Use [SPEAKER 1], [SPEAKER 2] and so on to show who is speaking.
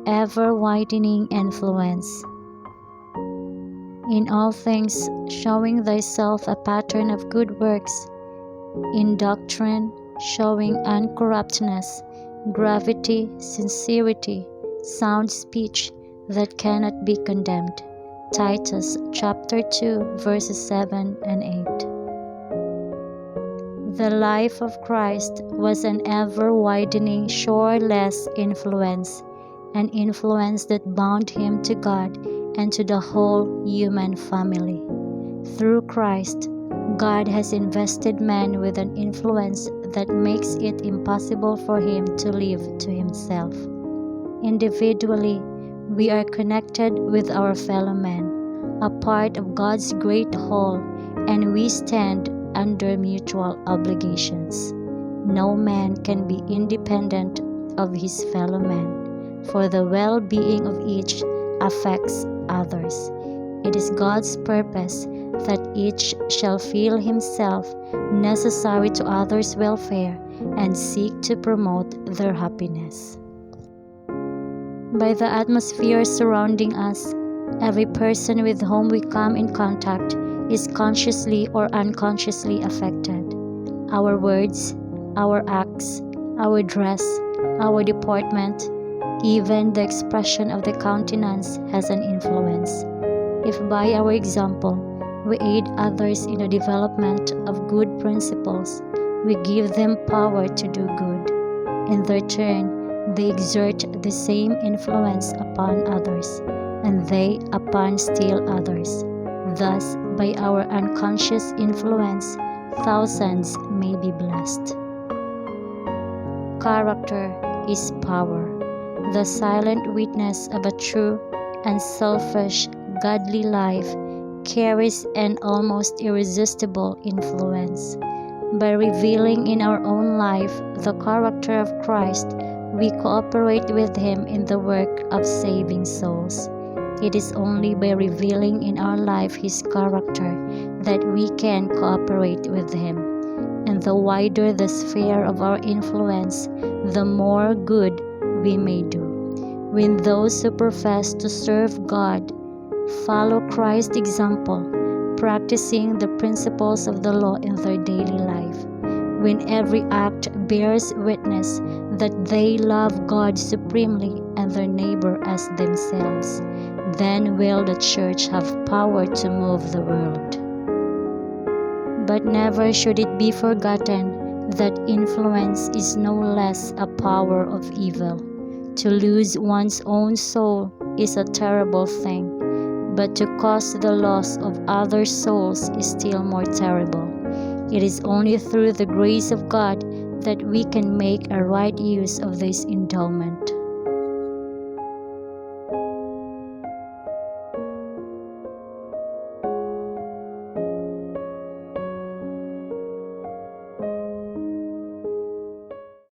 [SPEAKER 1] ever-widening influence. In all things, showing thyself a pattern of good works, in doctrine, showing uncorruptness, gravity, sincerity, sound speech that cannot be condemned. Titus chapter 2, verses 7 and 8. The life of Christ was an ever-widening, shoreless influence, an influence that bound him to God and to the whole human family. Through Christ, God has invested man with an influence that makes it impossible for him to live to himself. Individually, we are connected with our fellow men, a part of God's great whole, and we stand under mutual obligations. No man can be independent of his fellow man, for the well-being of each affects others. It is God's purpose that each shall feel himself necessary to others' welfare and seek to promote their happiness. By the atmosphere surrounding us, every person with whom we come in contact is consciously or unconsciously affected. Our words, our acts, our dress, our deportment, even the expression of the countenance has an influence. If by our example we aid others in the development of good principles, we give them power to do good. In their turn, they exert the same influence upon others, and they upon still others. Thus, by our unconscious influence, thousands may be blessed. Character is power, the silent witness of a true, unselfish, godly life carries an almost irresistible influence. By revealing in our own life the character of Christ, we cooperate with Him in the work of saving souls. It is only by revealing in our life His character that we can cooperate with Him. And the wider the sphere of our influence, the more good we may do. When those who profess to serve God follow Christ's example, practicing the principles of the law in their daily life, when every act bears witness that they love God supremely and their neighbor as themselves, then will the church have power to move the world. But never should it be forgotten that influence is no less a power of evil. To lose one's own soul is a terrible thing, but to cause the loss of other souls is still more terrible. It is only through the grace of God that we can make a right use of this endowment.